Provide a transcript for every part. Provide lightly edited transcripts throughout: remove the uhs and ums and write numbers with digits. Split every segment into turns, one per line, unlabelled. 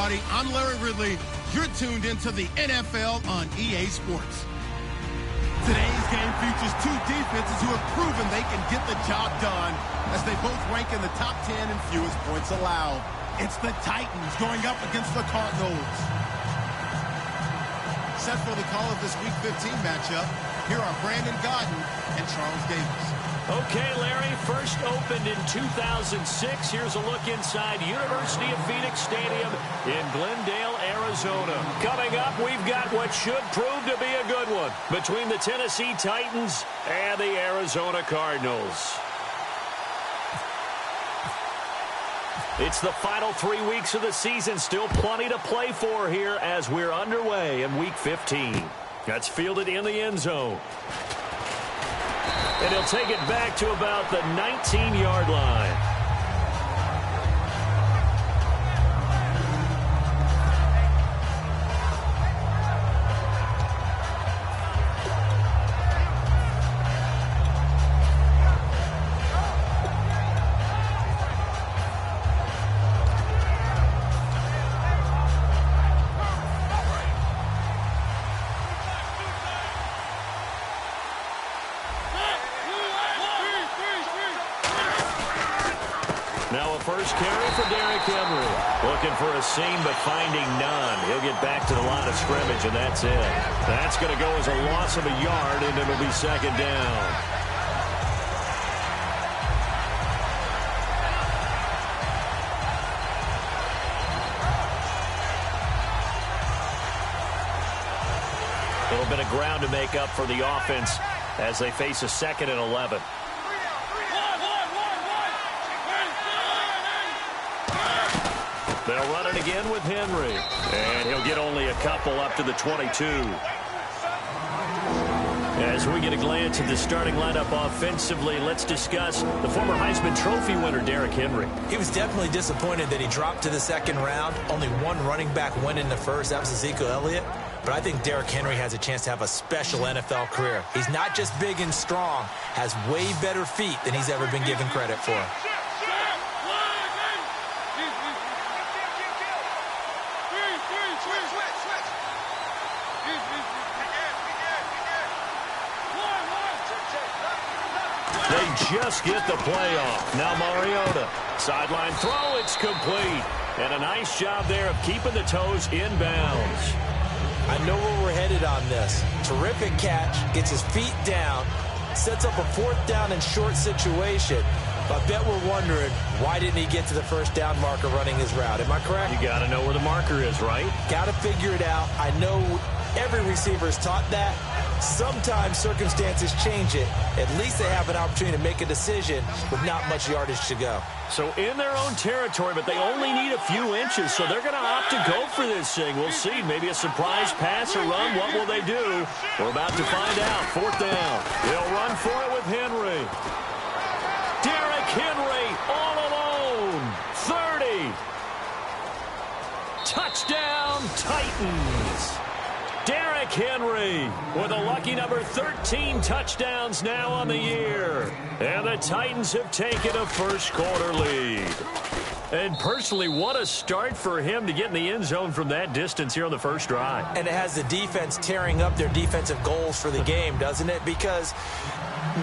everybody. I'm Larry Ridley. You're tuned into the NFL on EA Sports. Today's game features two defenses who have proven they can get the job done as they both rank in the top 10 in fewest points allowed. It's the Titans going up against the Cardinals. Set for the call of this Week 15 matchup, here are Brandon Godden and Charles Davis.
Okay, Larry, first opened in 2006. Here's a look inside University of Phoenix Stadium in Glendale, Arizona. Coming up, we've got what should prove to be a good one between the Tennessee Titans and the Arizona Cardinals. It's the final 3 weeks of the season. Still plenty to play for here as we're underway in Week 15. That's fielded in the end zone. And he'll take it back to about the 19-yard line. First carry for Derrick Henry. Looking for a seam, but finding none. He'll get back to the line of scrimmage, and that's it. That's going to go as a loss of a yard, and it'll be second down. A little bit of ground to make up for the offense as they face a 2nd and 11. They'll run it again with Henry. And he'll get only a couple up to the 22. As we get a glance at the starting lineup offensively, let's discuss the former Heisman Trophy winner, Derrick Henry.
He was definitely disappointed that he dropped to the second round. Only one running back went in the first. That was Ezekiel Elliott. But I think Derrick Henry has a chance to have a special NFL career. He's not just big and strong, has way better feet than he's ever been given credit for.
They just get the play off. Now Mariota. Sideline throw, it's complete. And a nice job there of keeping the toes in bounds.
I know where we're headed on this. Terrific catch, gets his feet down, sets up a 4th down and short situation. But I bet we're wondering, why didn't he get to the first down marker running his route? Am I correct?
You got to know where the marker is, right?
Got to figure it out. I know every receiver is taught that. Sometimes circumstances change it. At least they have an opportunity to make a decision with not much yardage to go.
So in their own territory, but they only need a few inches, so they're going to opt to go for this thing. We'll see. Maybe a surprise pass or run. What will they do? We're about to find out. 4th down. They'll run for it with Henry. Derrick Henry all alone. 30. Touchdown, Titans. Derrick Henry with a lucky number 13 touchdowns now on the year. And the Titans have taken a first-quarter lead. And personally, what a start for him to get in the end zone from that distance here on the first drive.
And it has the defense tearing up their defensive goals for the game, doesn't it? Because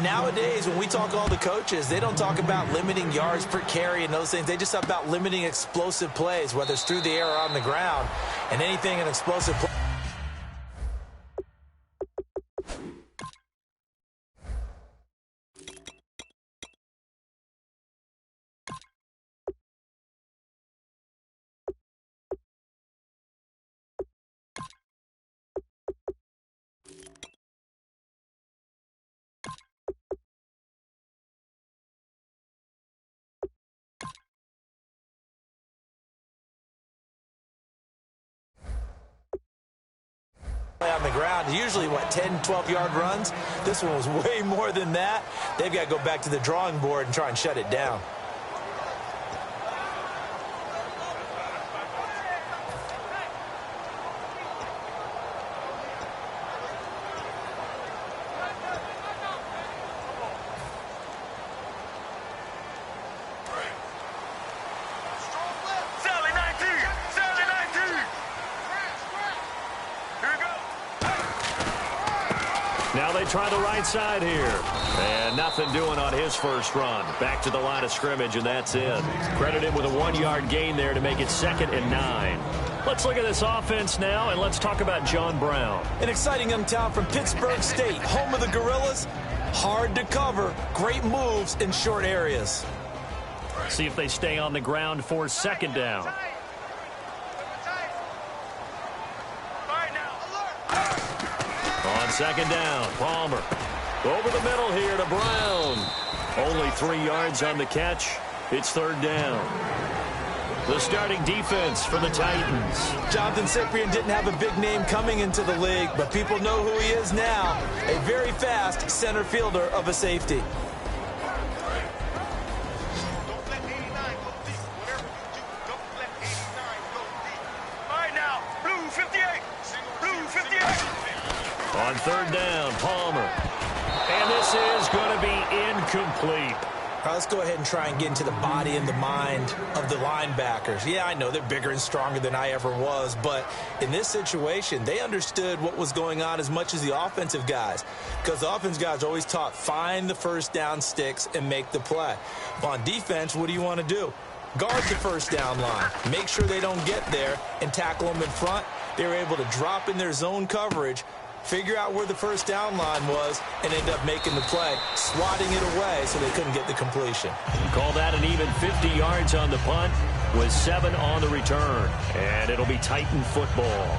nowadays, when we talk to all the coaches, they don't talk about limiting yards per carry and those things. They just talk about limiting explosive plays, whether it's through the air or on the ground. And anything an explosive play. On the ground, usually, 10, 12-yard runs. This one was way more than that. They've got to go back to the drawing board and try and shut it down.
Now they try the right side here. And nothing doing on his first run. Back to the line of scrimmage, and that's it. Credit him with a 1-yard gain there to make it 2nd and 9. Let's look at this offense now, and let's talk about John Brown.
An exciting young talent from Pittsburgh State, home of the Gorillas. Hard to cover, great moves in short areas.
See if they stay on the ground for 2nd down. On 2nd down, Palmer. Over the middle here to Brown. Only 3 yards on the catch. It's 3rd down. The starting defense for the Titans.
Jonathan Cyprien didn't have a big name coming into the league, but people know who he is now. A very fast center fielder of a safety.
On 3rd down, Palmer. And this is going to be incomplete.
All right, let's go ahead and try and get into the body and the mind of the linebackers. Yeah, I know they're bigger and stronger than I ever was, but in this situation, they understood what was going on as much as the offensive guys, because the offensive guys are always taught, find the first down sticks and make the play. But on defense, what do you want to do? Guard the first down line. Make sure they don't get there and tackle them in front. They were able to drop in their zone coverage, figure out where the first down line was, and end up making the play, swatting it away so they couldn't get the completion.
Call that an even 50 yards on the punt with 7 on the return. And it'll be Titan football.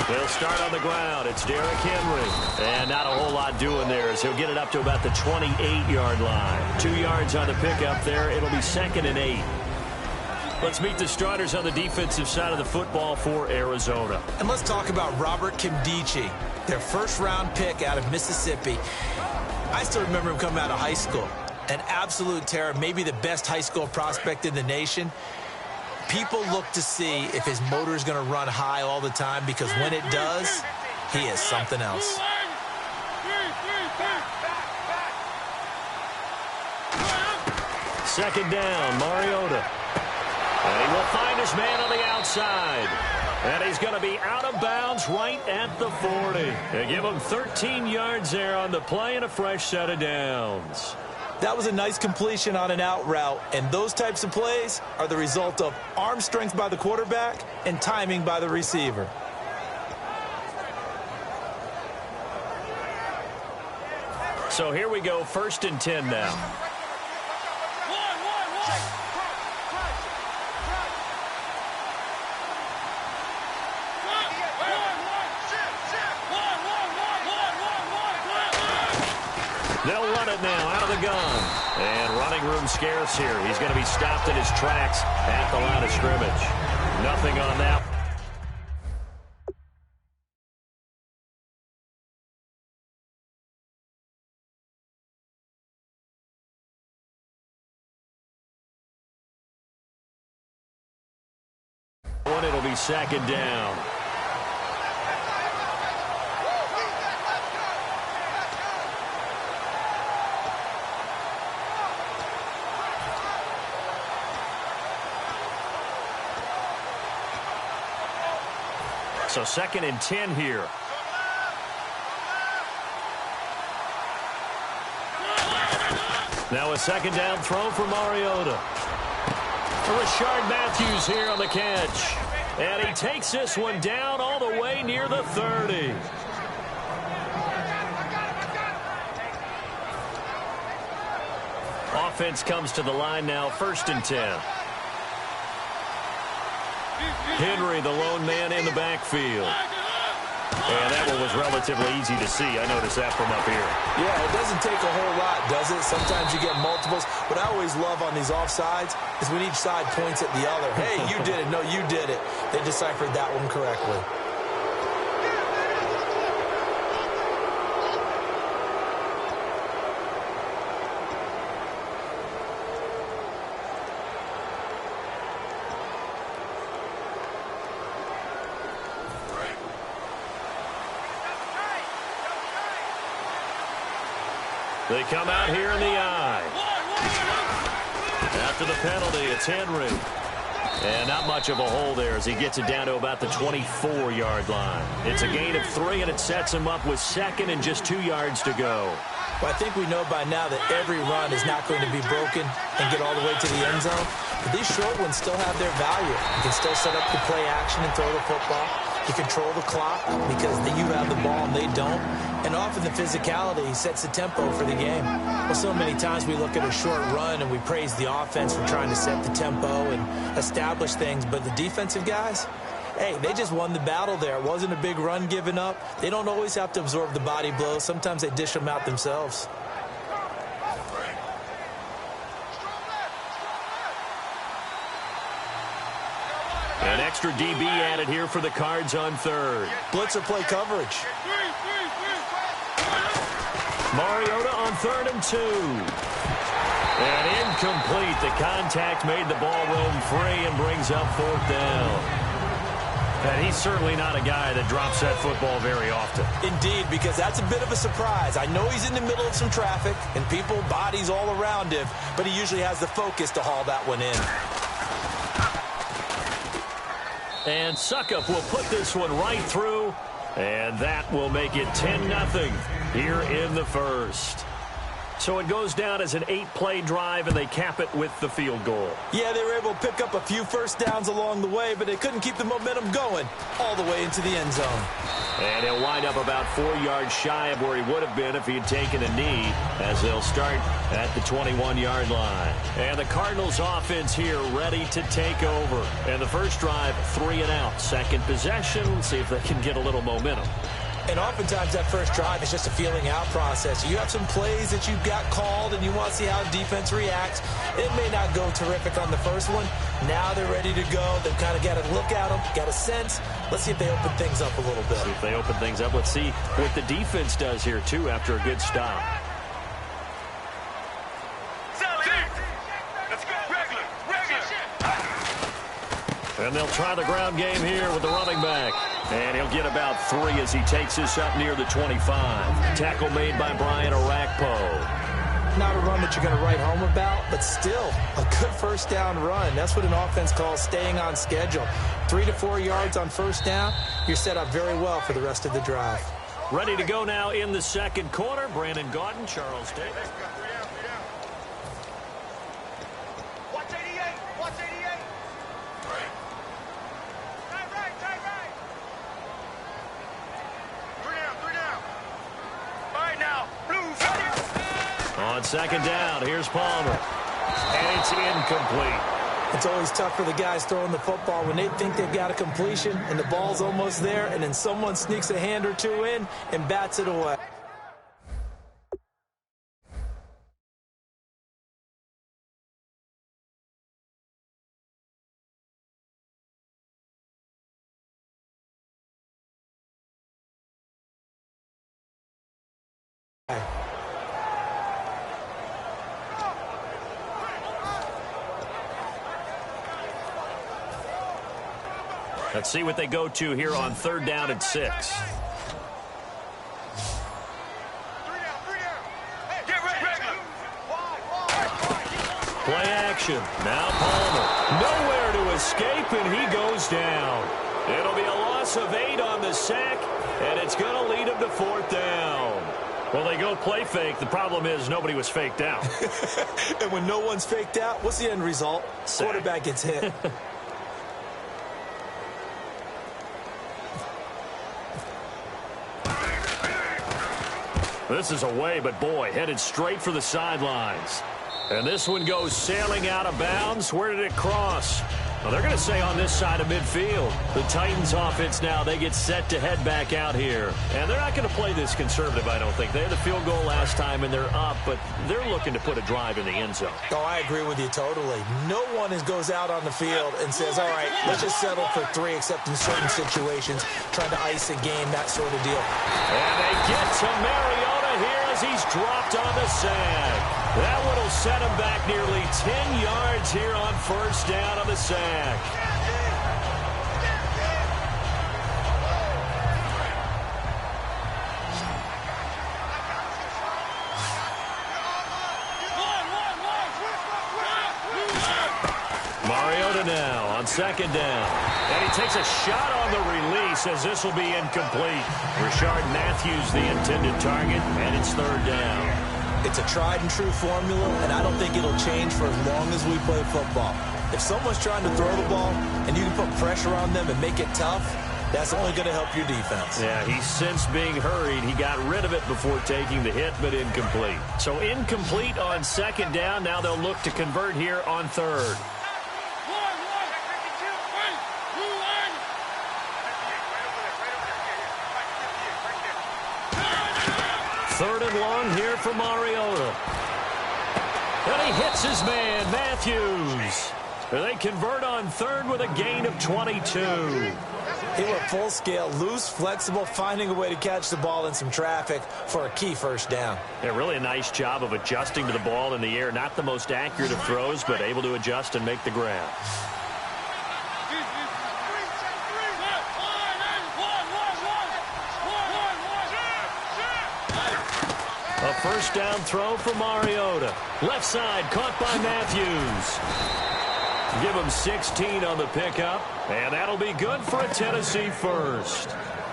They'll start on the ground. It's Derrick Henry. And not a whole lot doing there as he'll get it up to about the 28-yard line. 2 yards on the pickup there. It'll be 2nd and 8. Let's meet the starters on the defensive side of the football for Arizona.
And let's talk about Robert Kimdichie, their first-round pick out of Mississippi. I still remember him coming out of high school. An absolute terror, maybe the best high school prospect in the nation. People look to see if his motor is going to run high all the time, because when it does, he is something else.
Second down, Mariota. And he will find his man on the outside. And he's going to be out of bounds right at the 40. They give him 13 yards there on the play and a fresh set of downs.
That was a nice completion on an out route, and those types of plays are the result of arm strength by the quarterback and timing by the receiver.
So here we go, 1st and 10 now. They'll run it now out of the gun. And running room scarce here. He's going to be stopped in his tracks at the line of scrimmage. Nothing on that. It'll be 2nd down. So 2nd and 10 here. Now a 2nd down throw for Mariota. Rashard Matthews here on the catch. And he takes this one down all the way near the 30. Offense comes to the line now, 1st and 10. Henry, the lone man in the backfield. And that one was relatively easy to see. I noticed that from up here.
Yeah, it doesn't take a whole lot, does it? Sometimes you get multiples. What I always love on these offsides is when each side points at the other. Hey, you did it. No, you did it. They deciphered that one correctly.
They come out here in the eye. After the penalty, it's Henry. And not much of a hole there as he gets it down to about the 24-yard line. It's a gain of 3, and it sets him up with second and just 2 yards to go.
Well, I think we know by now that every run is not going to be broken and get all the way to the end zone. But these short ones still have their value. You can still set up the play action and throw the football. You control the clock because you have the ball and they don't. And often the physicality sets the tempo for the game. Well, so many times we look at a short run and we praise the offense for trying to set the tempo and establish things. But the defensive guys, hey, they just won the battle there. It wasn't a big run given up. They don't always have to absorb the body blows. Sometimes they dish them out themselves.
An extra DB added here for the Cards on third.
Blitzer play coverage.
Mariota on 3rd and 2. And incomplete. The contact made the ball roam free and brings up 4th down. And he's certainly not a guy that drops that football very often.
Indeed, because that's a bit of a surprise. I know he's in the middle of some traffic and people, bodies all around him, but he usually has the focus to haul that one in.
And Suckup will put this one right through, and that will make it 10-0 here in the first. So it goes down as an 8-play drive, and they cap it with the field goal.
Yeah, they were able to pick up a few first downs along the way, but they couldn't keep the momentum going all the way into the end zone.
And he'll wind up about 4 yards shy of where he would have been if he had taken a knee, as they'll start at the 21-yard line. And the Cardinals offense here ready to take over. And the first drive, 3 and out. Second possession, see if they can get a little momentum.
And oftentimes that first drive is just a feeling out process. You have some plays that you've got called and you want to see how defense reacts. It may not go terrific on the first one. Now they're ready to go. They've kind of got to look at them, got a sense. Let's see if they open things up a little bit.
See if they open things up. Let's see what the defense does here, too, after a good stop. And they'll try the ground game here with the running back. And he'll get about 3 as he takes this up near the 25. Tackle made by Brian Orakpo.
Not a run that you're going to write home about, but still a good first down run. That's what an offense calls staying on schedule. 3 to 4 yards on first down, you're set up very well for the rest of the drive.
Ready to go now in the second quarter. Brandon Gaudin, Charles Davis. On second down, here's Palmer. And it's incomplete.
It's always tough for the guys throwing the football when they think they've got a completion and the ball's almost there, and then someone sneaks a hand or two in and bats it away.
Let's see what they go to here on 3rd down and 6. Play action. Now Palmer. Nowhere to escape, and he goes down. It'll be a loss of 8 on the sack, and it's going to lead him to 4th down. Well, they go play fake. The problem is nobody was faked out.
And when no one's faked out, what's the end result?
Sack.
Quarterback gets hit.
This is away, but boy, headed straight for the sidelines. And this one goes sailing out of bounds. Where did it cross? Well, they're going to say on this side of midfield. The Titans offense now, they get set to head back out here. And they're not going to play this conservative, I don't think. They had the field goal last time, and they're up, but they're looking to put a drive in the end zone.
Oh, I agree with you totally. No one goes out on the field and says, all right, let's just settle for 3, except in certain situations, trying to ice a game, that sort of deal.
And they get to Mariota here as he's dropped on the sack. That one will set him back nearly 10 yards here on first down on the sack. Mariota now on second down. And he takes a shot on the release as this will be incomplete. Rashard Matthews the intended target, and it's third down.
It's a tried-and-true formula, and I don't think it'll change for as long as we play football. If someone's trying to throw the ball and you can put pressure on them and make it tough, that's only going to help your defense.
Yeah, he's since being hurried. He got rid of it before taking the hit, but incomplete. So incomplete on second down. Now they'll look to convert here on third. Third and long here for Mariota. And he hits his man, Matthews. And they convert on third with a gain of 22.
He went full scale, loose, flexible, finding a way to catch the ball in some traffic for a key first down.
Yeah, really a nice job of adjusting to the ball in the air. Not the most accurate of throws, but able to adjust and make the grab. A first down throw for Mariota. Left side caught by Matthews. Give him 16 on the pickup, and that'll be good for a Tennessee first.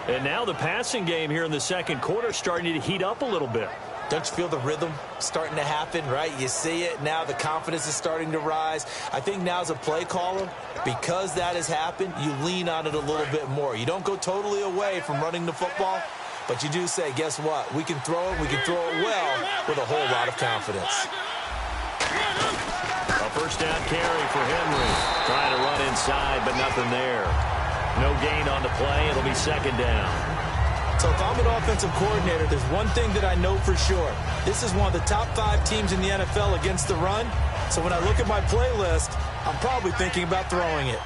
And now the passing game here in the second quarter starting to heat up a little bit.
Don't you feel the rhythm starting to happen, right? You see it now. The confidence is starting to rise. I think now as a play caller, because that has happened, you lean on it a little bit more. You don't go totally away from running the football, but you do say, guess what? We can throw it. We can throw it well with a whole lot of confidence.
A first down carry for Henry. Trying to run inside, but nothing there. No gain on the play. It'll be second down.
So if I'm an offensive coordinator, there's one thing that I know for sure. This is one of the top 5 teams in the NFL against the run. So when I look at my playlist, I'm probably thinking about throwing it.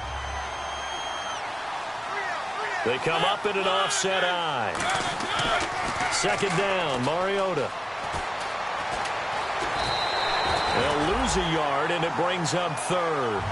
They come up in an offset eye. Second down, Mariota. They'll lose a yard, and it brings up third.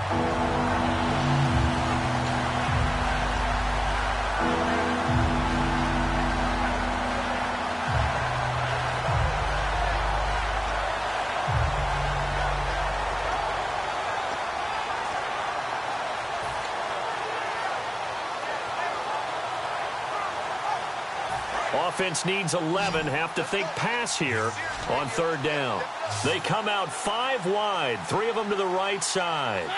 Offense needs 11. Have to think pass here on third down. They come out 5 wide. 3 of them to the right side.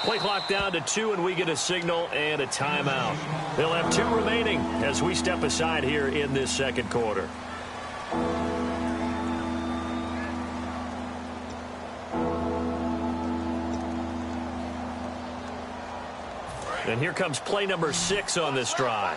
Play clock down to 2, and we get a signal and a timeout. They'll have 2 remaining as we step aside here in this second quarter. And here comes play number 6 on this drive.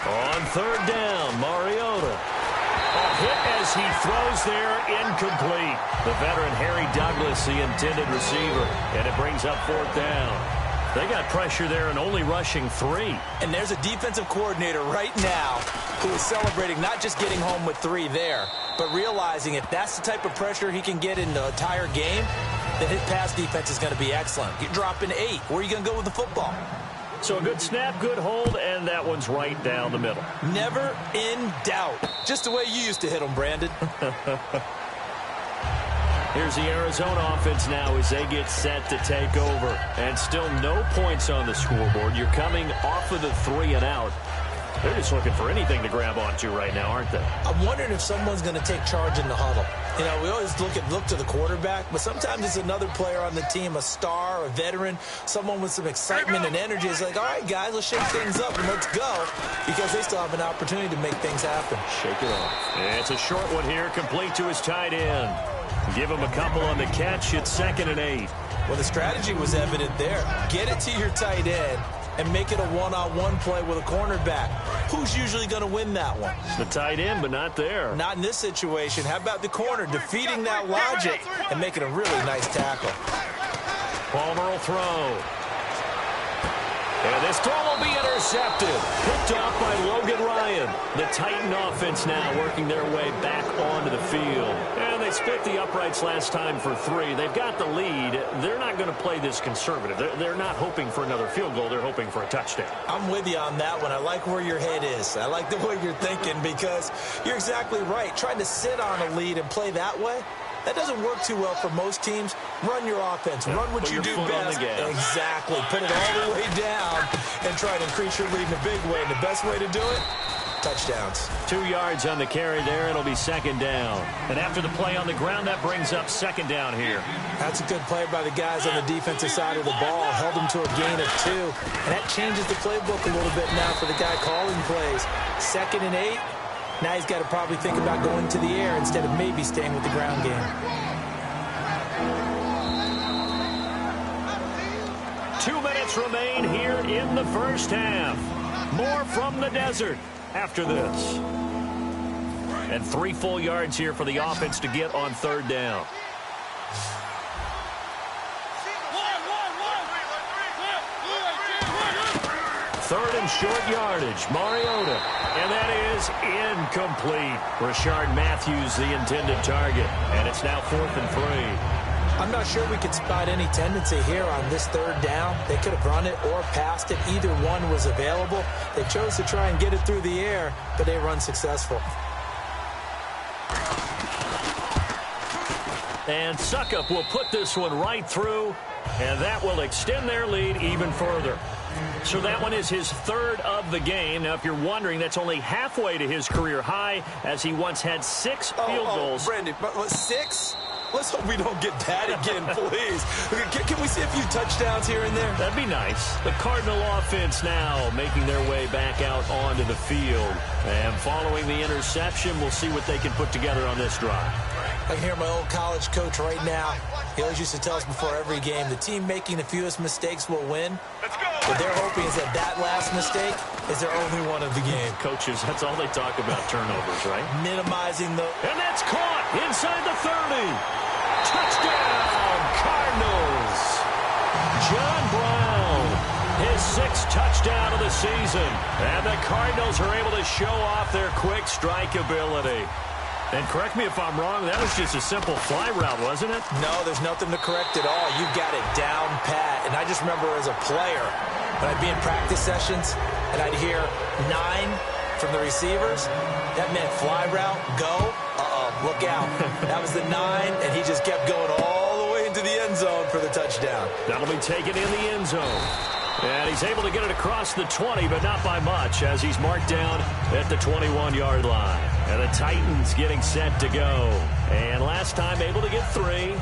On third down, Mariota. A hit as he throws there, incomplete. The veteran Harry Douglas, the intended receiver, and it brings up fourth down. They got pressure there and only rushing 3.
And there's a defensive coordinator right now who is celebrating not just getting home with 3 there, but realizing if that's the type of pressure he can get in the entire game, then his pass defense is going to be excellent. You're dropping 8. Where are you going to go with the football?
So a good snap, good hold, and that one's right down the middle.
Never in doubt. Just the way you used to hit them, Brandon.
Here's the Arizona offense now as they get set to take over. And still no points on the scoreboard. You're coming off of the 3 and out. They're just looking for anything to grab onto right now, aren't they?
I'm wondering if someone's going to take charge in the huddle. You know, we always look to the quarterback, but sometimes it's another player on the team, a star, a veteran, someone with some excitement and energy. It's like, all right, guys, let's shake things up and let's go, because they still have an opportunity to make things happen.
Shake it off. And it's a short one here, complete to his tight end. Give him a couple on the catch. It's 2nd and 8.
Well, the strategy was evident there. Get it to your tight end and make it a one-on-one play with a cornerback. Who's usually going to win that one?
The tight end, but not there.
Not in this situation. How about the corner defeating that logic and making a really nice tackle?
Palmer will throw. And this throw will be intercepted. Picked off by Logan Ryan. The Titan offense now working their way back onto the field. And they split the uprights last time for 3. They've got the lead. They're not going to play this conservative. They're not hoping for another field goal. They're hoping for a touchdown.
I'm with you on that one. I like where your head is. I like the way you're thinking because you're exactly right. Trying to sit on a lead and play that way, that doesn't work too well for most teams. Run your offense. Run what you do best. Exactly. Put it all the way down and try to increase your lead in a big way. And the best way to do it, touchdowns.
2 yards on the carry there. It'll be second down. And after the play on the ground, that brings up second down here.
That's a good play by the guys on the defensive side of the ball. Held them to a gain of 2. And that changes the playbook a little bit now for the guy calling plays. 2nd and 8. Now he's got to probably think about going to the air instead of maybe staying with the ground game.
2 minutes remain here in the first half. More from the desert after this. And 3 full yards here for the offense to get on third down. Third and short yardage. Mariota. And that is incomplete. Rashard Matthews, the intended target. And it's now 4th and 3.
I'm not sure we could spot any tendency here on this third down. They could have run it or passed it. Either one was available. They chose to try and get it through the air, but they were unsuccessful.
And Suckup will put this one right through, and that will extend their lead even further. So that one is his 3rd of the game. Now, if you're wondering, that's only halfway to his career high, as he once had 6 field goals.
Brandon, but 6? Let's hope we don't get that again, please. Can we see a few touchdowns here and there?
That'd be nice. The Cardinal offense now making their way back out onto the field. And following the interception, we'll see what they can put together on this drive.
I can hear my old college coach right now. He always used to tell us before every game, the team making the fewest mistakes will win. What they're hoping is that last mistake is their only one of the game.
Coaches, that's all they talk about, turnovers, right?
Minimizing the...
And that's caught inside the 30. Touchdown, Cardinals. John Brown, his 6th touchdown of the season. And the Cardinals are able to show off their quick strike ability. And correct me if I'm wrong, that was just a simple fly route, wasn't it?
No, there's nothing to correct at all. You've got it down pat. And I just remember as a player, when I'd be in practice sessions and I'd hear 9 from the receivers, that meant fly route, go, look out. That was the 9, and he just kept going all the way into the end zone for the touchdown.
That'll be taken in the end zone. And he's able to get it across the 20, but not by much, as he's marked down at the 21-yard line. And the Titans getting set to go. And last time able to get 3.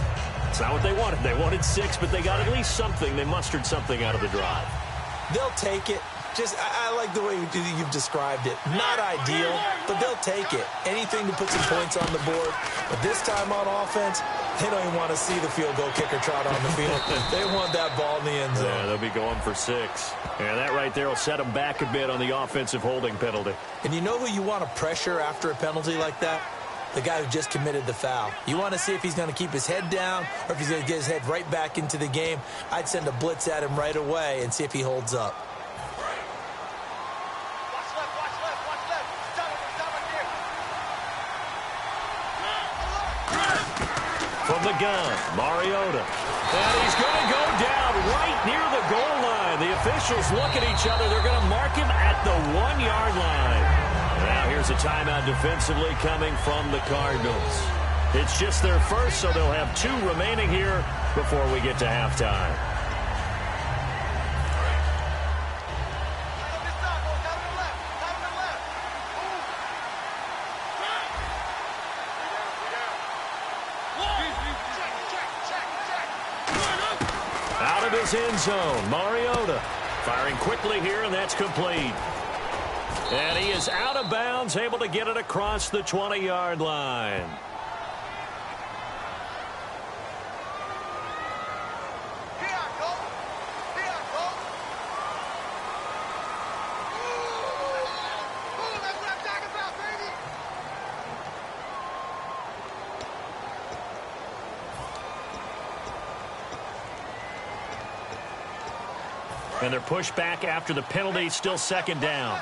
It's not what they wanted. They wanted 6, but they got at least something. They mustered something out of the drive.
They'll take it. I like the way you've described it. Not ideal, but they'll take it. Anything to put some points on the board. But this time on offense, they don't even want to see the field goal kicker trot on the field. They want that ball in the end zone.
Yeah, they'll be going for 6. And that right there will set them back a bit on the offensive holding penalty.
And you know who you want to pressure after a penalty like that? The guy who just committed the foul. You want to see if he's going to keep his head down or if he's going to get his head right back into the game. I'd send a blitz at him right away and see if he holds up.
From the gun, Mariota. And he's going to go down right near the goal line. The officials look at each other. They're going to mark him at the 1-yard line. Now here's a timeout defensively coming from the Cardinals. It's just their first, so they'll have 2 remaining here before we get to halftime. Out of his end zone, Mariota firing quickly here, and that's complete. And he is out of bounds, able to get it across the 20-yard line. And they're pushed back after the penalty. Still second down.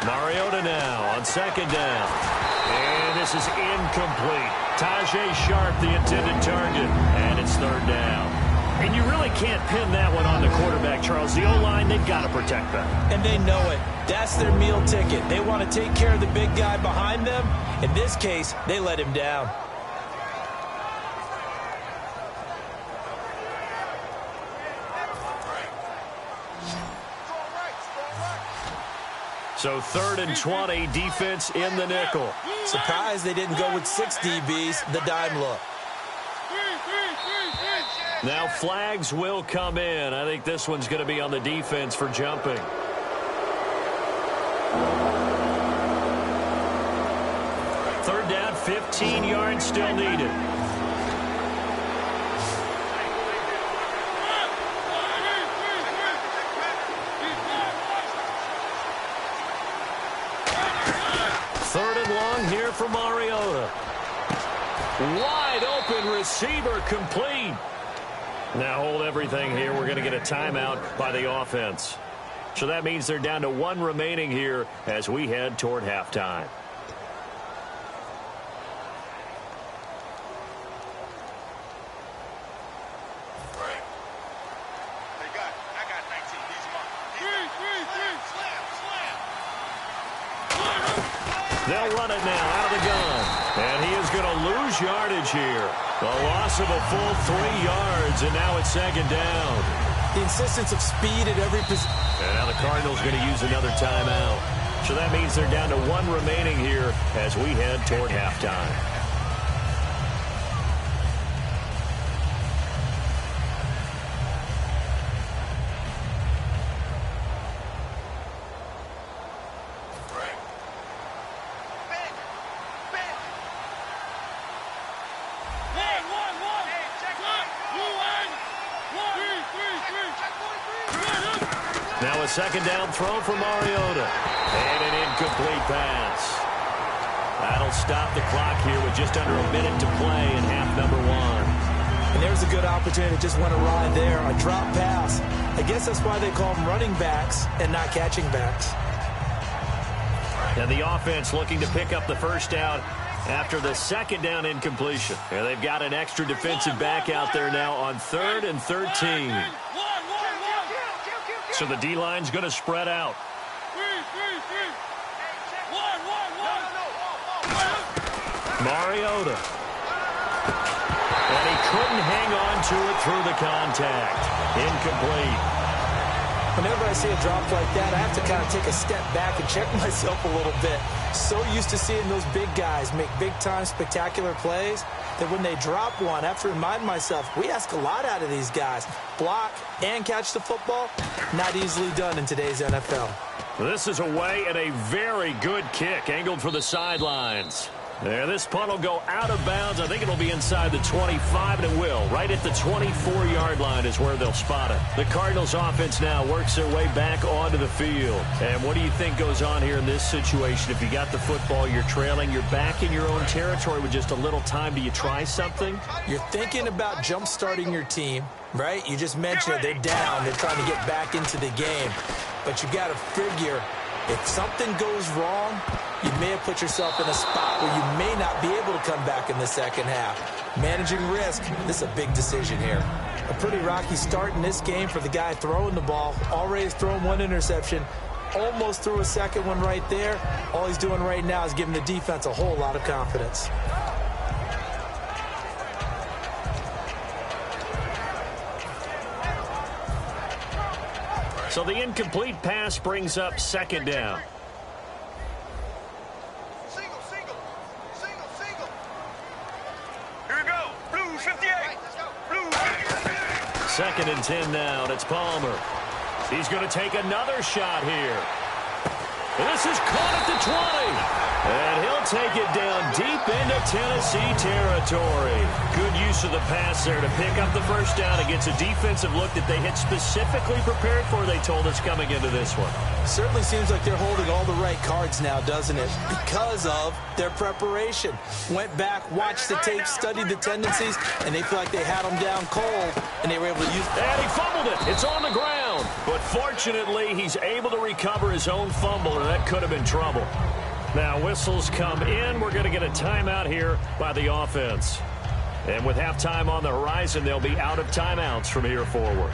Mariota now on second down. And this is incomplete. Tajay Sharp, the intended target. And it's third down. And you really can't pin that one on the quarterback, Charles. The O-line, they've got to protect that.
And they know it. That's their meal ticket. They want to take care of the big guy behind them. In this case, they let him down.
So 3rd and 20, defense in the nickel.
Surprised they didn't go with 6 DBs, the dime look.
Now flags will come in. I think this one's going to be on the defense for jumping. Third down, 15 yards still needed. Third and long here for Mariota. Wide open receiver complete. Now hold everything here. We're going to get a timeout by the offense. So that means they're down to 1 remaining here as we head toward halftime. They'll run it now out of the gun. And he is going to lose yardage here. A loss of a full 3 yards, and now it's second down.
The insistence of speed at every position.
And now the Cardinals going to use another timeout. So that means they're down to 1 remaining here as we head toward halftime. Now a second down throw for Mariota. And an incomplete pass. That'll stop the clock here with just under a minute to play in half number 1.
And there's a good opportunity. Just went awry there. A drop pass. I guess that's why they call them running backs and not catching backs.
And the offense looking to pick up the first down after the second down incompletion. And they've got an extra defensive back out there now on 3rd and 13. So the D-line's going to spread out. Mariota. And he couldn't hang on to it through the contact. Incomplete.
Whenever I see a drop like that, I have to kind of take a step back and check myself a little bit. So used to seeing those big guys make big-time spectacular plays that when they drop one, I have to remind myself, we ask a lot out of these guys. Block and catch the football, not easily done in today's NFL.
This is away and a very good kick, angled for the sidelines. There, this punt will go out of bounds. I think it'll be inside the 25, and it will. Right at the 24-yard line is where they'll spot it. The Cardinals offense now works their way back onto the field. And what do you think goes on here in this situation? If you got the football, you're trailing, you're back in your own territory with just a little time. Do you try something?
You're thinking about jump-starting your team, right? You just mentioned it. They're down. They're trying to get back into the game. But you got to figure, if something goes wrong, you may have put yourself in a spot where you may not be able to come back in the second half. Managing risk, this is a big decision here. A pretty rocky start in this game for the guy throwing the ball. Already has thrown 1 interception. Almost threw a second one right there. All he's doing right now is giving the defense a whole lot of confidence.
So the incomplete pass brings up second down.
Here we go. Blue 58. Blue 58.
Second and 10 now, and it's Palmer. He's going to take another shot here. This is caught at the 20. And he'll take it down deep into Tennessee territory. Good use of the pass there to pick up the first down against a defensive look that they had specifically prepared for, they told us, coming into this one.
Certainly seems like they're holding all the right cards now, doesn't it? Because of their preparation. Went back, watched the tape, studied the tendencies, and they feel like they had them down cold, and they were able to use it.
And he fumbled it. It's on the ground. But fortunately, he's able to recover his own fumble, or that could have been trouble. Now, whistles come in. We're going to get a timeout here by the offense. And with halftime on the horizon, they'll be out of timeouts from here forward.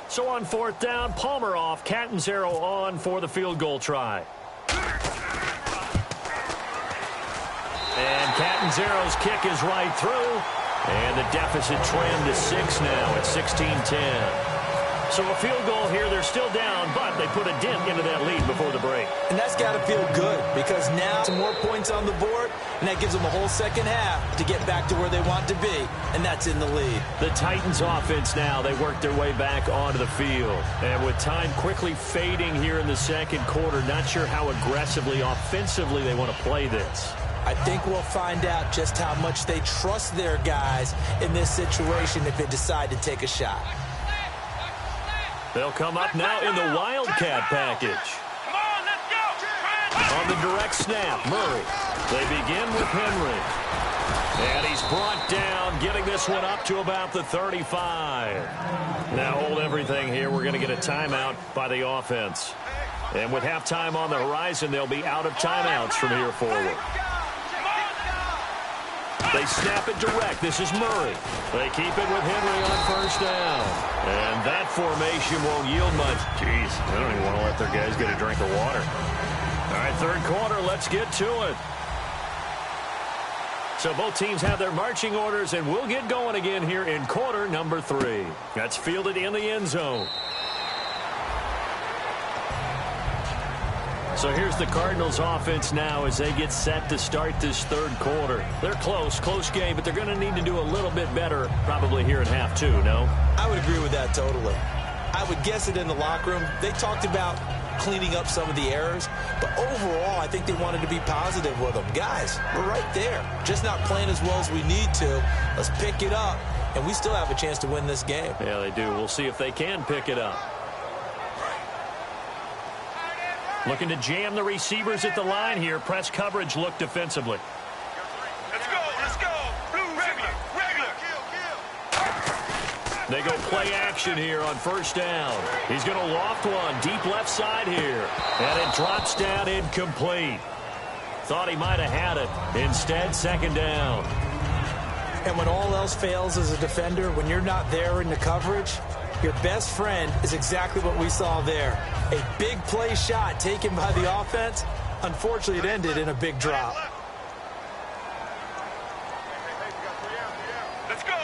So on fourth down, Palmer off, Catanzaro on for the field goal try. And Catanzaro's kick is right through. And the deficit trimmed to 6 now at 16-10. So a field goal here. They're still down, but they put a dent into that lead before the break.
And that's got to feel good because now some more points on the board, and that gives them a whole second half to get back to where they want to be, and that's in the lead.
The Titans offense now, they work their way back onto the field. And with time quickly fading here in the second quarter, not sure how aggressively, offensively they want to play this.
I think we'll find out just how much they trust their guys in this situation if they decide to take a shot.
They'll come up now in the Wildcat package.
Come on, let's go.
On the direct snap, Murray. They begin with Henry. And he's brought down, getting this one up to about the 35. Now hold everything here. We're going to get a timeout by the offense. And with halftime on the horizon, they'll be out of timeouts from here forward. They snap it direct. This is Murray. They keep it with Henry on first down. And that formation won't yield much. Jeez, they don't even want to let their guys get a drink of water. All right, third quarter, let's get to it. So both teams have their marching orders, and we'll get going again here in quarter number 3. That's fielded in the end zone. So here's the Cardinals offense now as they get set to start this third quarter. They're close game, but they're going to need to do a little bit better probably here in half 2, no?
I would agree with that totally. I would guess it in the locker room. They talked about cleaning up some of the errors, but overall I think they wanted to be positive with them. Guys, we're right there. Just not playing as well as we need to. Let's pick it up, and we still have a chance to win this game.
Yeah, they do. We'll see if they can pick it up. Looking to jam the receivers at the line here. Press coverage look defensively.
Let's go. Blue, regular.
They go play action here on first down. He's going to loft one deep left side here. And it drops down incomplete. Thought he might have had it. Instead, second down.
And when all else fails as a defender, when you're not there in the coverage, your best friend is exactly what we saw there. A big play shot taken by the offense. Unfortunately, it ended in a big drop.
Let's go.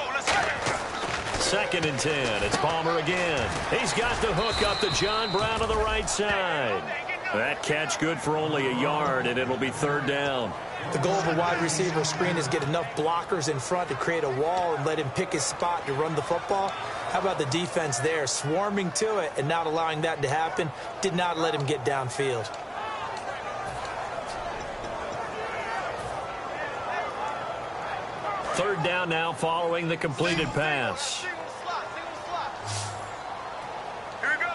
2nd and 10. It's Palmer again. He's got the hook up to John Brown on the right side. That catch good for only a yard, and it'll be third down.
The goal of a wide receiver screen is get enough blockers in front to create a wall and let him pick his spot to run the football. How about the defense there, swarming to it and not allowing that to happen? Did not let him get downfield.
Third down now following the completed pass.
Here we go.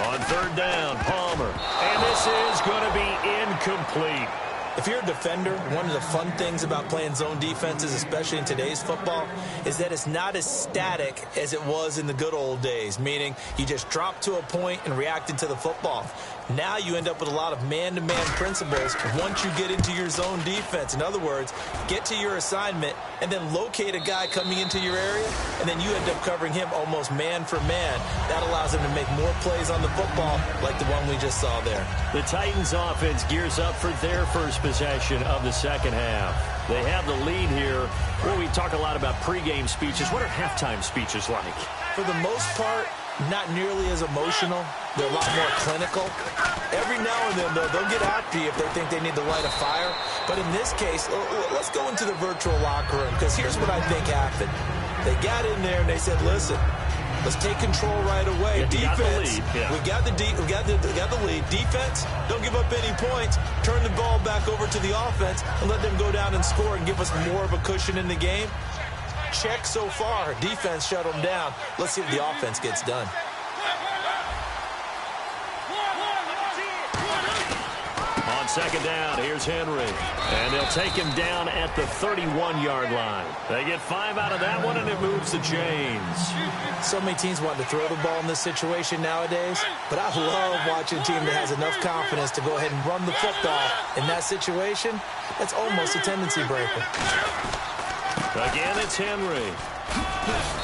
On third down, Palmer. And this is going to be incomplete.
If you're a defender, one of the fun things about playing zone defenses, especially in today's football, is that it's not as static as it was in the good old days, meaning you just drop to a point and reacted to the football. Now you end up with a lot of man-to-man principles once you get into your zone defense. In other words, get to your assignment and then locate a guy coming into your area, and then you end up covering him almost man for man. That allows him to make more plays on the football like the one we just saw there.
The Titans offense gears up for their first possession of the second half. They have the lead here. Well, we talk a lot about pregame speeches. What are halftime speeches like?
For the most part, not nearly as emotional. They're a lot more clinical. Every now and then, though, they'll get after you if they think they need to light a fire. But in this case, let's go into the virtual locker room, because here's what I think happened. They got in there and they said, listen, let's take control right away. Defense, we got the lead. Defense, don't give up any points. Turn the ball back over to the offense and let them go down and score and give us more of a cushion in the game. Check so far. Defense shut them down. Let's see if the offense gets done.
On second down, here's Henry. And they'll take him down at the 31-yard line. They get 5 out of that one, and it moves the chains.
So many teams want to throw the ball in this situation nowadays, but I love watching a team that has enough confidence to go ahead and run the football in that situation. That's almost a tendency breaker.
Again, it's Henry.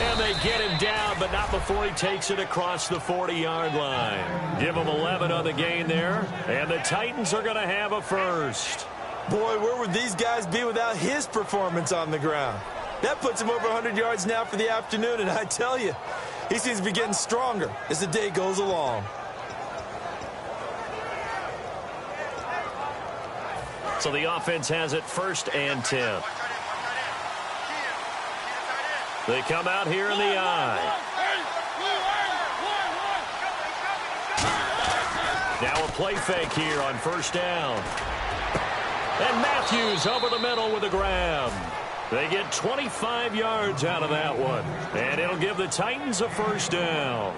And they get him down, but not before he takes it across the 40-yard line. Give him 11 on the gain there, and the Titans are going to have a first.
Boy, where would these guys be without his performance on the ground? That puts him over 100 yards now for the afternoon, and I tell you, he seems to be getting stronger as the day goes along.
So the offense has it 1st and 10. They come out here in the I. Now a play fake here on 1st down. And Matthews over the middle with a grab. They get 25 yards out of that one. And it'll give the Titans a 1st down.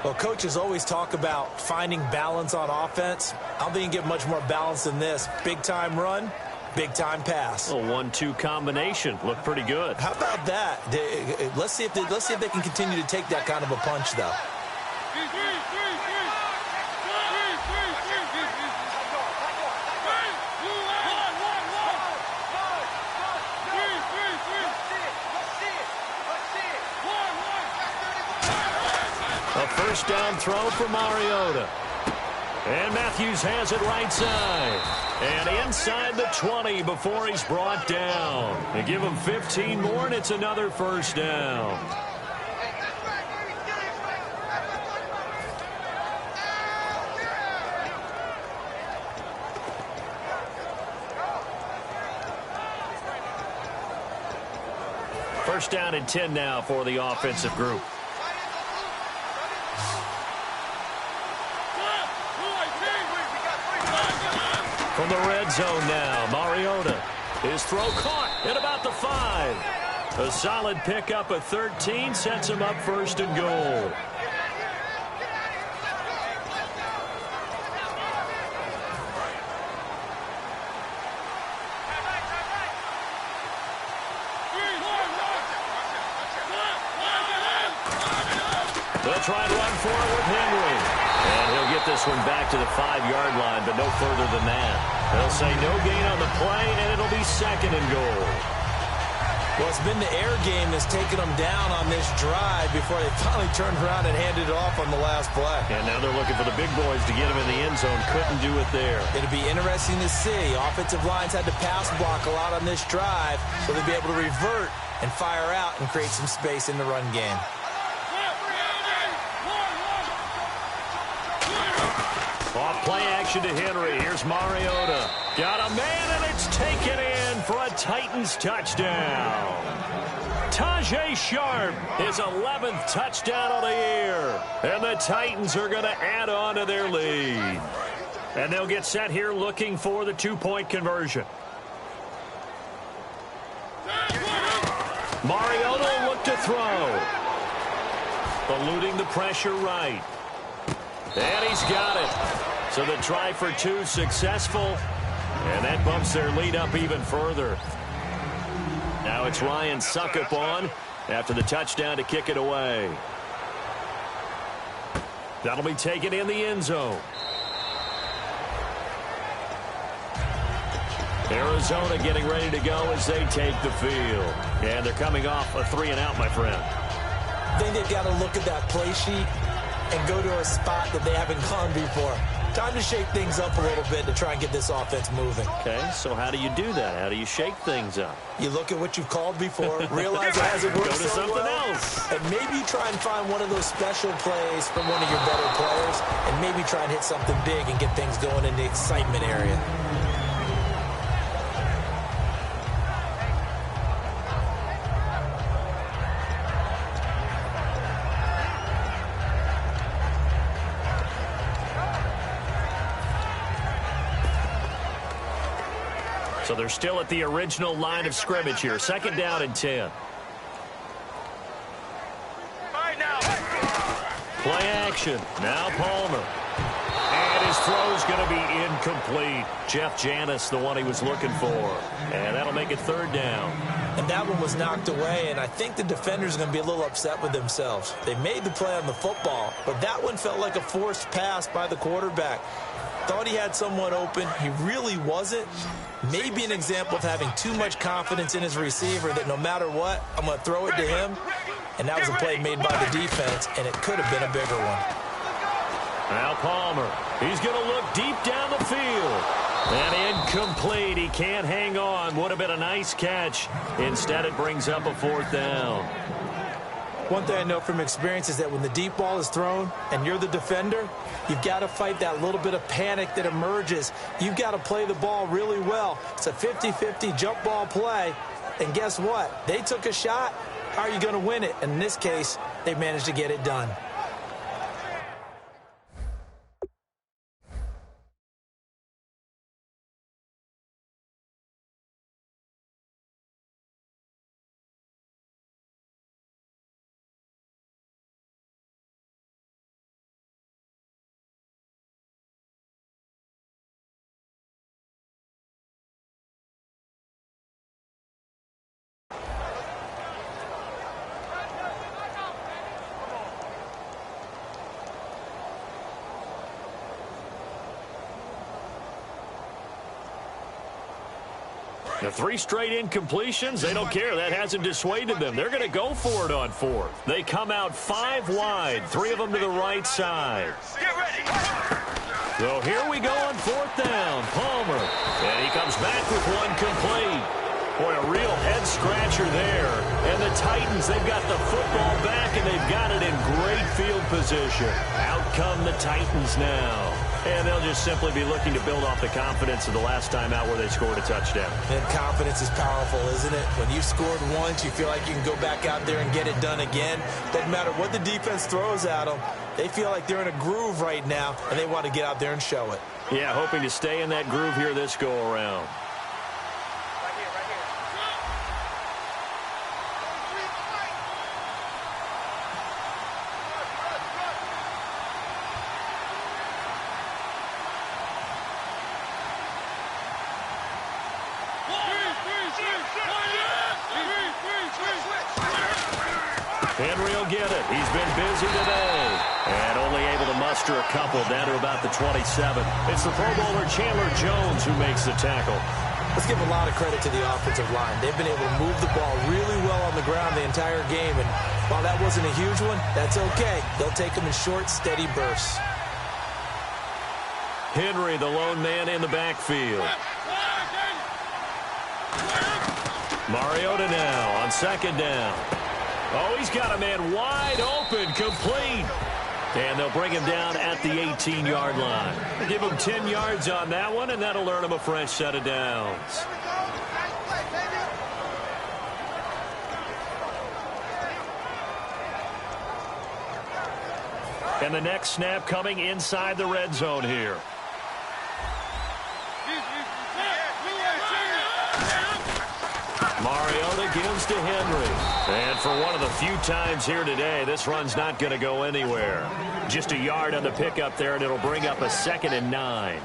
Well, coaches always talk about finding balance on offense. I don't think you can get much more balance than this. Big-time run. Big-time pass.
A 1-2 combination. Looked pretty good.
How about that? Let's see if they can continue to take that kind of a punch, though.
A 1st down throw for Mariota. And Matthews has it right side. And inside the 20 before he's brought down. They give him 15 more, and it's another 1st down. First down and 10 now for the offensive group. From the red zone now, Mariota. His throw caught at about the 5. A solid pickup of 13 sets him up 1st and goal. They'll try to run forward with Henry. And he'll get this one back to the 5-yard line, but no further than that. They'll say no gain on the play, and it'll be 2nd and goal.
Well, it's been the air game that's taken them down on this drive before they finally turned around and handed it off on the last play.
And now they're looking for the big boys to get him in the end zone. Couldn't do it there.
It'll be interesting to see. Offensive lines had to pass block a lot on this drive, so they'll be able to revert and fire out and create some space in the run game.
Off play action to Henry. Here's Mariota. Got a man, and it's taken in for a Titans touchdown. Tajay Sharp, his 11th touchdown of the year. And the Titans are going to add on to their lead. And they'll get set here looking for the 2-point conversion. Mariota will look to throw. Eluding the pressure right. And he's got it. So the try for 2 successful. And that bumps their lead up even further. Now it's Ryan Suckup on after the touchdown to kick it away. That'll be taken in the end zone. Arizona getting ready to go as they take the field. And they're coming off a 3-and-out, my friend.
I think they've got to look at that play sheet and go to a spot that they haven't gone before. Time to shake things up a little bit to try and get this offense moving.
Okay, so how do you do that? How do you shake things up?
You look at what you've called before, realize it hasn't worked
Go to
so
something
well,
else.
and maybe try and find one of those special plays from one of your better players, and maybe try and hit something big and get things going in the excitement area.
So they're still at the original line of scrimmage here. 2nd down and 10.
All right, now.
Play action. Now Palmer. And his throw's going to be incomplete. Jeff Janis, the one he was looking for. And that'll make it 3rd down.
And that one was knocked away, and I think the defenders are going to be a little upset with themselves. They made the play on the football, but that one felt like a forced pass by the quarterback. Thought he had someone open. He really wasn't. Maybe an example of having too much confidence in his receiver that no matter what, I'm going to throw it to him. And that was a play made by the defense, and it could have been a bigger one.
Now Palmer. He's going to look deep down the field. And incomplete. He can't hang on. Would have been a nice catch. Instead, it brings up a 4th down.
One thing I know from experience is that when the deep ball is thrown and you're the defender, you've got to fight that little bit of panic that emerges. You've got to play the ball really well. It's a 50-50 jump ball play. And guess what? They took a shot. How are you going to win it? And in this case, they managed to get it done.
The 3 straight incompletions, they don't care. That hasn't dissuaded them. They're going to go for it on 4th. They come out 5 wide, 3 of them to the right side.
Get ready.
So here we go on 4th down. Palmer. And he comes back with one complete. Boy, a real head-scratcher there. And the Titans, they've got the football back, and they've got it in great field position. Out come the Titans now. And they'll just simply be looking to build off the confidence of the last time out where they scored a touchdown.
And confidence is powerful, isn't it? When you've scored once, you feel like you can go back out there and get it done again. Doesn't matter what the defense throws at them. They feel like they're in a groove right now, and they want to get out there and show it.
Yeah, hoping to stay in that groove here this go-around. Henry will get it. He's been busy today. And only able to muster a couple down to about the 27. It's the Pro Bowler Chandler Jones who makes the tackle.
Let's give a lot of credit to the offensive line. They've been able to move the ball really well on the ground the entire game. And while that wasn't a huge one, that's okay. They'll take them in short, steady bursts.
Henry, the lone man in the backfield. Mariota now on 2nd down. Oh, he's got a man wide open, complete. And they'll bring him down at the 18-yard line. Give him 10 yards on that one, and that'll earn him a fresh set of downs. And the next snap coming inside the red zone here. Mariota gives to Henry. And for one of the few times here today, this run's not going to go anywhere. Just a yard on the pickup there, and it'll bring up a 2nd and 9.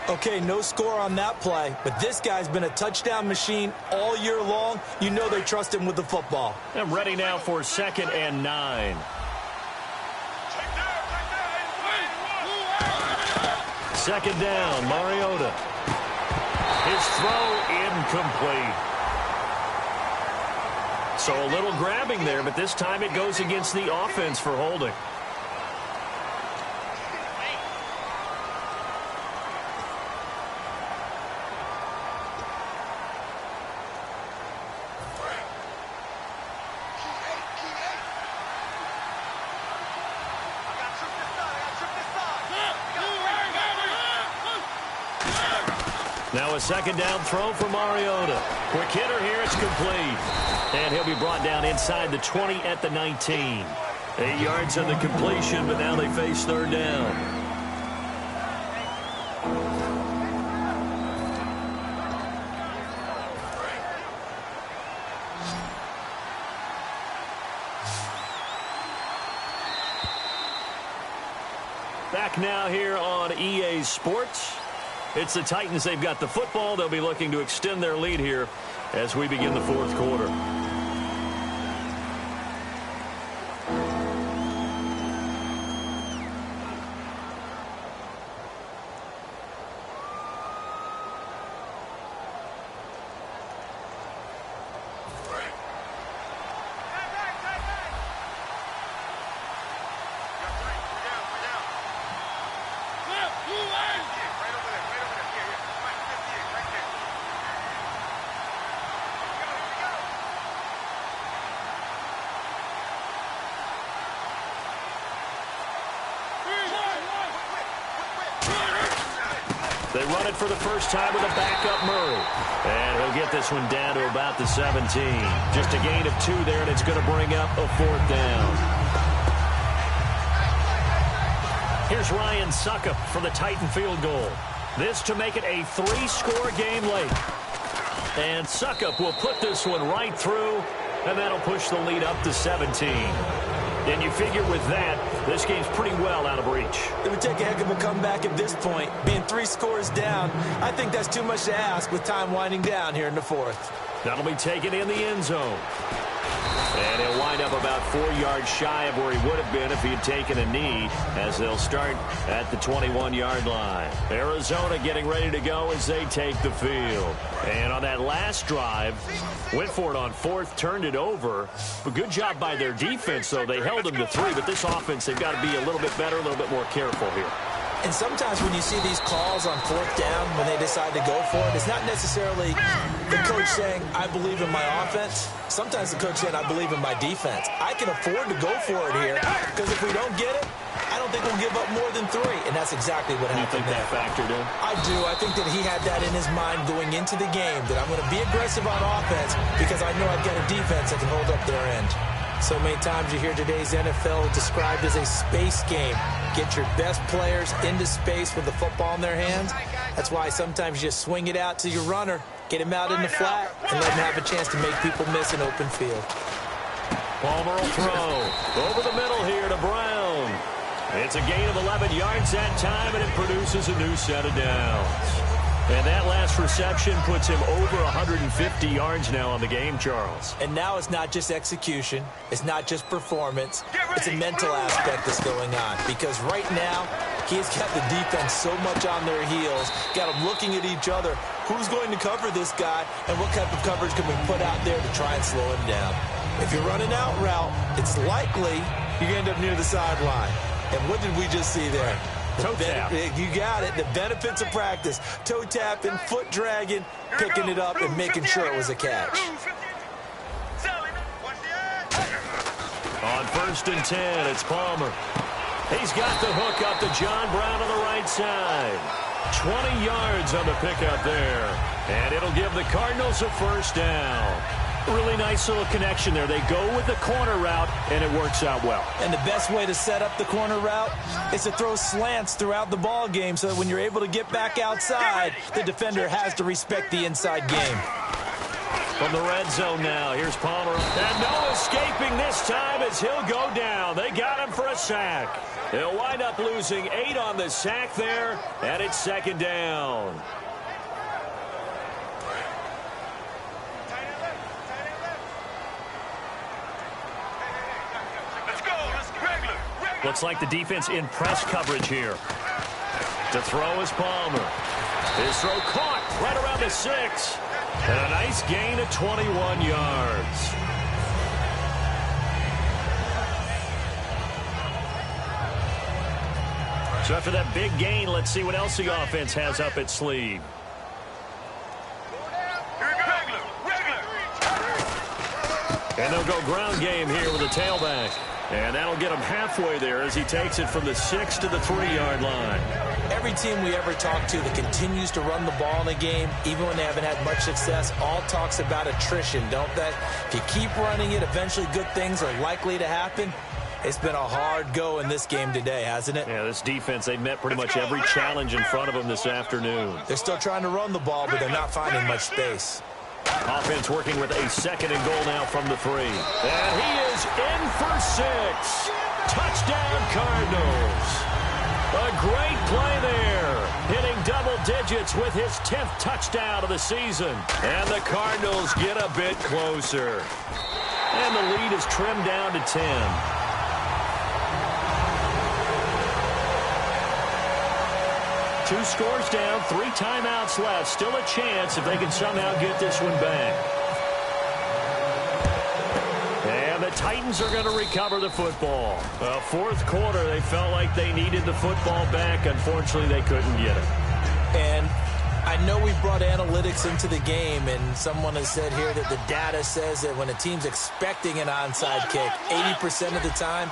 Okay, no score on that play, but this guy's been a touchdown machine all year long. You know they trust him with the football.
And ready now for 2nd and 9. Second down, Mariota. His throw incomplete. So a little grabbing there, but this time it goes against the offense for holding. Now a second down throw for Mariota. Quick hitter here. It's complete. And he'll be brought down inside the 20 at the 19. 8 yards on the completion, but now they face third down. Back now here on EA Sports. It's the Titans. They've got the football. They'll be looking to extend their lead here as we begin the fourth quarter. They run it for the first time with a backup Murray. And he'll get this one down to about the 17. Just a gain of 2 there, and it's going to bring up a fourth down. Here's Ryan Suckup for the Titan field goal. This to make it a 3-score game late. And Suckup will put this one right through, and that'll push the lead up to 17. And you figure with that, this game's pretty well out of reach.
It would take a heck of a comeback at this point. Being 3 scores down, I think that's too much to ask with time winding down here in the fourth.
That'll be taken in the end zone. And he'll wind up about 4 yards shy of where he would have been if he had taken a knee, as they'll start at the 21-yard line. Arizona getting ready to go as they take the field. And on that last drive, went for it on fourth, turned it over. But good job by their defense, though. They held them to 3, but this offense, they've got to be a little bit better, a little bit more careful here.
And sometimes when you see these calls on fourth down, when they decide to go for it, it's not necessarily the coach saying, I believe in my offense. Sometimes the coach saying, I believe in my defense. I can afford to go for it here, because if we don't get it, I don't think we'll give up more than 3. And that's exactly what happened.
You think that factored in?
I do. I think that he had that in his mind going into the game, that I'm going to be aggressive on offense because I know I've got a defense that can hold up their end. So many times you hear today's NFL described as a space game. Get your best players into space with the football in their hands. That's why sometimes you just swing it out to your runner, get him out in the flat, and let him have a chance to make people miss an open field.
Palmer will throw. Over the middle here to Brown. It's a gain of 11 yards that time, and it produces a new set of downs. And that last reception puts him over 150 yards now on the game, Charles.
And now it's not just execution. It's not just performance. It's a mental aspect that's going on. Because right now, he's got the defense so much on their heels, got them looking at each other. Who's going to cover this guy, and what type of coverage can we put out there to try and slow him down? If you're running out route, it's likely you're going to end up near the sideline. And what did we just see there?
Toe tap.
You got it. The benefits of practice. Toe tapping, foot dragging, picking it up, and making sure it was a catch.
On 1st and 10, it's Palmer. He's got the hook up to John Brown on the right side. 20 yards on the pickup there. And it'll give the Cardinals a first down. Really nice little connection there. They go with the corner route, and it works out well.
And the best way to set up the corner route is to throw slants throughout the ball game so that when you're able to get back outside, the defender has to respect the inside game.
From the red zone now, here's Palmer. And no escaping this time as he'll go down. They got him for a sack. He'll wind up losing 8 on the sack there, and it's second down. Looks like the defense in press coverage here. To throw is Palmer. His throw caught right around the 6. And a nice gain of 21 yards. So after that big gain, let's see what else the offense has up its sleeve. And they'll go ground game here with a tailback. And that'll get him halfway there as he takes it from the 6 to the 3-yard line.
Every team we ever talk to that continues to run the ball in a game, even when they haven't had much success, all talks about attrition, don't they? If you keep running it, eventually good things are likely to happen. It's been a hard go in this game today, hasn't it?
Yeah, this defense, they met pretty much every challenge in front of them this afternoon.
They're still trying to run the ball, but they're not finding much space.
Offense working with a 2nd and goal now from the 3. And he is in for 6. Touchdown, Cardinals. A great play there. Hitting double digits with his 10th touchdown of the season. And the Cardinals get a bit closer. And the lead is trimmed down to 10. Two scores down, 3 timeouts left. Still a chance if they can somehow get this one back. And the Titans are going to recover the football. Fourth quarter, they felt like they needed the football back. Unfortunately, they couldn't get it.
And I know we brought analytics into the game, and someone has said here that the data says that when a team's expecting an onside kick, 80% of the time,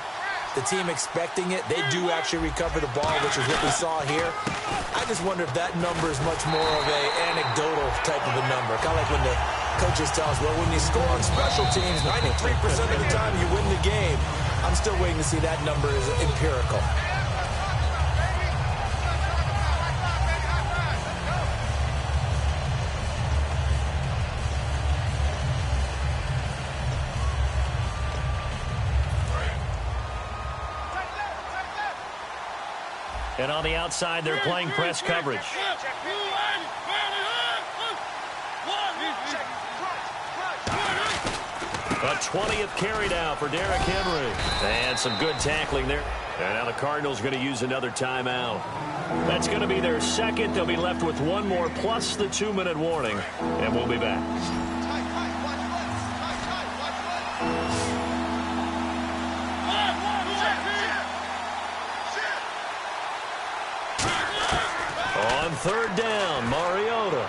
the team expecting it, they do actually recover the ball, which is what we saw here. I just wonder if that number is much more of an anecdotal type of a number. Kind of like when the coaches tell us, well, when you score on special teams, 93% of the time you win the game. I'm still waiting to see that number is empirical.
And on the outside, they're playing press coverage. A 20th carry now for Derrick Henry. And some good tackling there. And now the Cardinals are going to use another timeout. That's going to be their 2nd. They'll be left with 1 more plus the 2-minute warning. And we'll be back. On 3rd down, Mariota.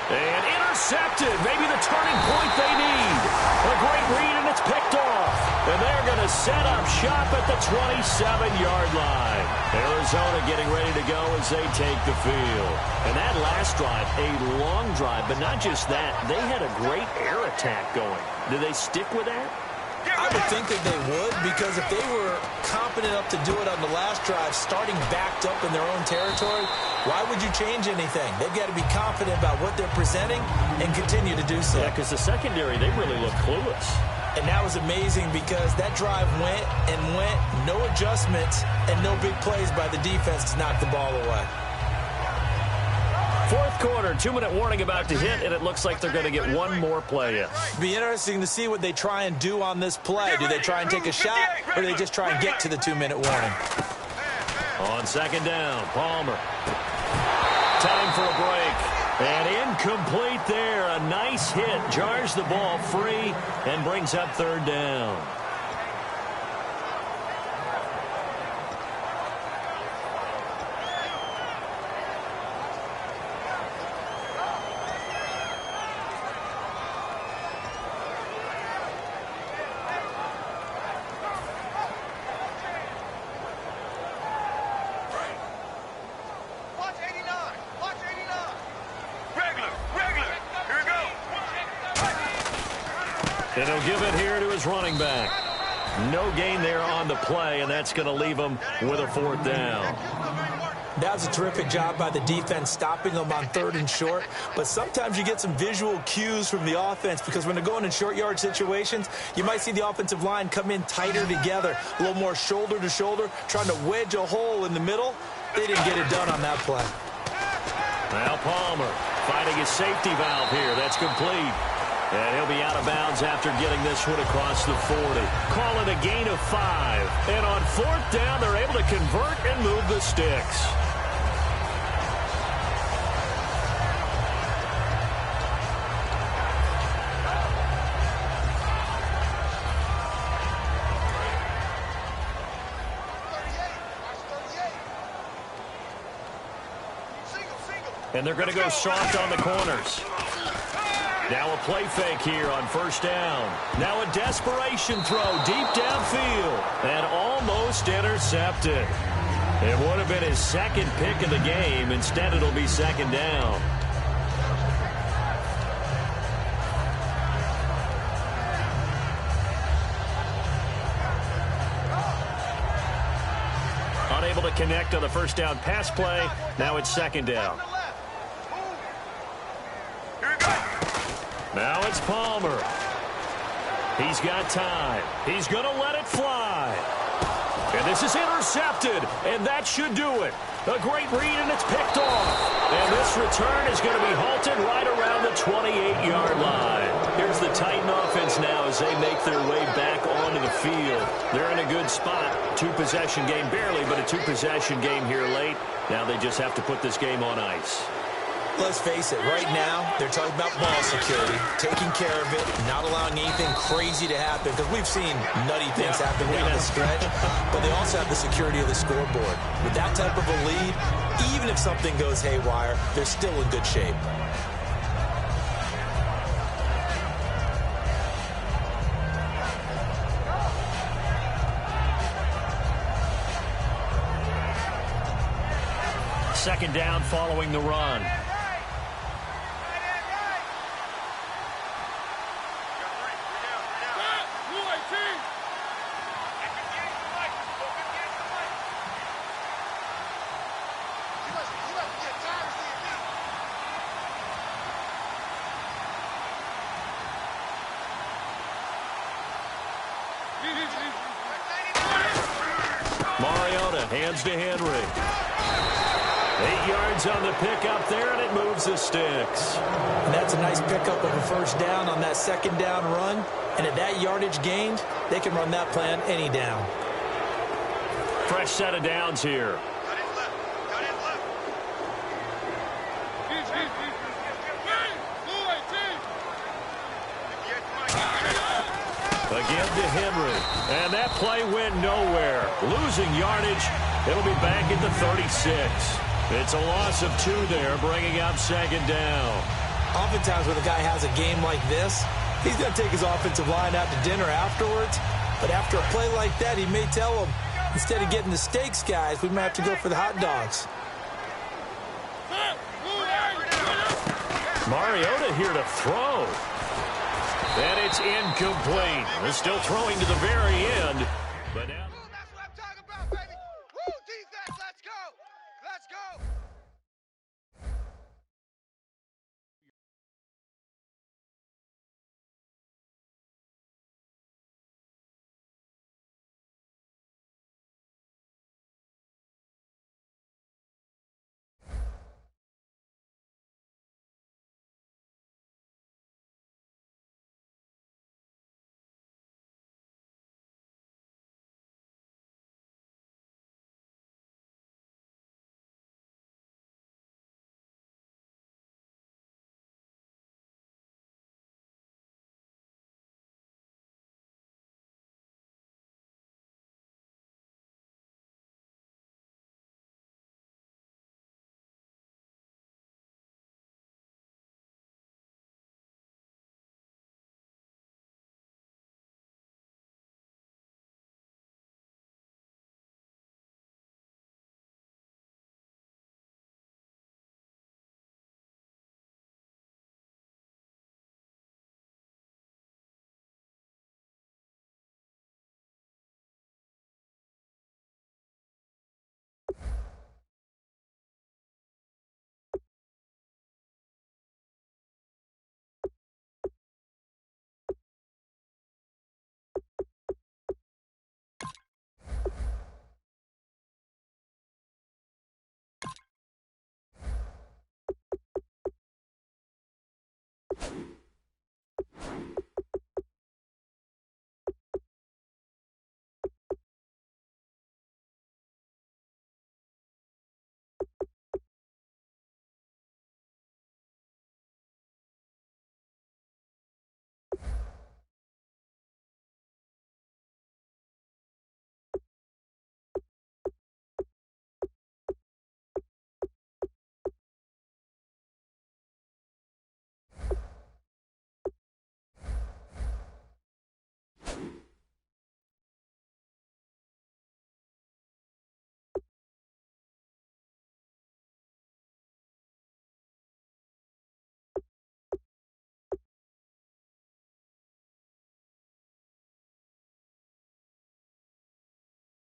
And intercepted. Maybe the turning point they need. A great read, and it's picked off. And they're going to set up shop at the 27-yard line. Arizona getting ready to go as they take the field. And that last drive, a long drive, but not just that. They had a great air attack going. Do they stick with that?
I would think that they would, because if they were confident enough to do it on the last drive, starting backed up in their own territory, why would you change anything? They've got to be confident about what they're presenting and continue to do so.
Yeah, because the secondary, they really look clueless.
And that was amazing because that drive went and went, no adjustments, and no big plays by the defense to knock the ball away.
Fourth quarter, 2-minute warning about to hit, and it looks like they're going to get 1 more play in.
Be interesting to see what they try and do on this play. Do they try and take a shot, or do they just try and get to the 2-minute warning?
On 2nd down, Palmer. Time for a break. And incomplete there. A nice hit. Jars the ball free and brings up 3rd down. And he'll give it here to his running back. No gain there on the play, and that's going to leave him with a 4th down.
That was a terrific job by the defense stopping them on 3rd and short. But sometimes you get some visual cues from the offense, because when they're going in short yard situations, you might see the offensive line come in tighter together, a little more shoulder to shoulder, trying to wedge a hole in the middle. They didn't get it done on that play.
Now Palmer finding his safety valve here. That's complete. And he'll be out of bounds after getting this one across the 40. Call it a gain of 5. And on 4th down, they're able to convert and move the sticks. And they're going to go soft on the corners. Now a play fake here on first down. Now a desperation throw deep downfield and almost intercepted. It would have been his second pick of the game. Instead, it'll be second down. Unable to connect on the first down pass play. Now it's second down. Now it's Palmer. He's got time. He's going to let it fly. And this is intercepted, and that should do it. A great read, and it's picked off. And this return is going to be halted right around the 28-yard line. Here's the Titan offense now as they make their way back onto the field. They're in a good spot. Two-possession game, barely, but a two-possession game here late. Now they just have to put this game on ice.
Let's face it, right now, they're talking about ball security, taking care of it, not allowing anything crazy to happen, because we've seen nutty things happen down the stretch, but they also have the security of the scoreboard. With that type of a lead, even if something goes haywire, they're still in good shape.
Second down following the run. Mariota hands to Henry. 8 yards on the pickup there, and it moves the sticks.
And that's a nice pickup of a first down on that second down run. And at that yardage gained, they can run that plan any down.
Fresh set of downs here. Again to Henry. And that play went nowhere. Losing yardage. It'll be back at the 36. It's a loss of 2 there, bringing up second down.
Oftentimes when a guy has a game like this, he's going to take his offensive line out to dinner afterwards. But after a play like that, he may tell them, instead of getting the steaks, guys, we might have to go for the hot dogs.
Mariota here to throw. And it's incomplete. They're still throwing to the very end.